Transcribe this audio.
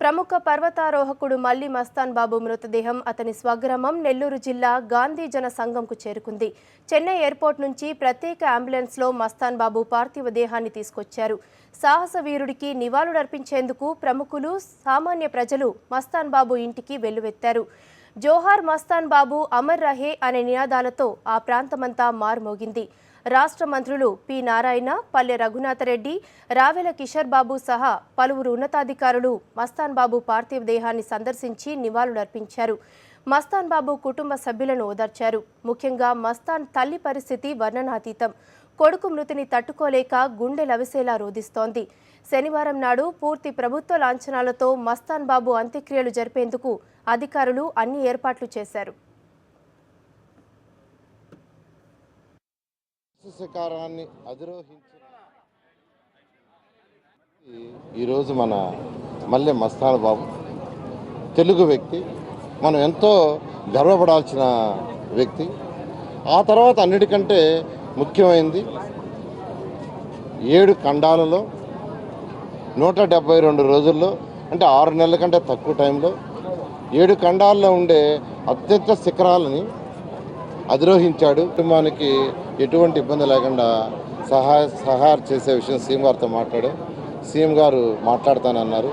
ప్రముఖ పర్వతారోహకుడు మల్లి మస్తాన్ బాబు మృతదేహం అతని స్వగ్రామం నెల్లూరు జిల్లా గాంధీ జన సంఘంకు చేరుకుంది. చెన్నై ఎయిర్పోర్ట్ నుంచి ప్రత్యేక అంబులెన్స్లో మస్తాన్ బాబు పార్థివ దేహాన్ని తీసుకొచ్చారు. సాహస వీరుడికి నివాళులర్పించేందుకు ప్రముఖులు, సామాన్య ప్రజలు మస్తాన్ బాబు ఇంటికి వెల్లువెత్తారు. జోహార్ మస్తాన్ బాబు, అమర్ రహే అనే నినాదాలతో ఆ ప్రాంతమంతా మారుమోగింది. రాష్ట్ర మంత్రులు పి నారాయణ, పల్లె రఘునాథరెడ్డి, రావెల కిషోర్ బాబు సహా పలువురు ఉన్నతాధికారులు మస్తాన్ బాబు పార్థివ దేహాన్ని సందర్శించి నివాళులర్పించారు. మస్తాన్ బాబు కుటుంబ సభ్యులను ఓదార్చారు. ముఖ్యంగా మస్తాన్ తల్లి పరిస్థితి వర్ణనాతీతం. కొడుకు మృతిని తట్టుకోలేక గుండె లవిసేలా రోధిస్తోంది. శనివారం నాడు పూర్తి ప్రభుత్వ లాంఛనాలతో మస్తాన్ బాబు అంత్యక్రియలు జరిపేందుకు అధికారులు అన్ని ఏర్పాట్లు చేశారు. శిఖరాన్ని అధిరోహించి ఈరోజు మన మల్లె మస్తాన్ బాబు తెలుగు వ్యక్తి, మనం ఎంతో గర్వపడాల్సిన వ్యక్తి. ఆ తర్వాత అన్నిటికంటే ముఖ్యమైనది 7 ఖండాలలో 172 రోజుల్లో, అంటే 6 నెలల కంటే తక్కువ టైంలో 7 ఖండాల్లో ఉండే అత్యంత శిఖరాలని అధిరోహించాడు. కుటుంబానికి ఎటువంటి ఇబ్బంది లేకుండా సహాయం చేసే విషయం సీఎం గారితో మాట్లాడాం. సీఎం గారు మాట్లాడతానన్నారు.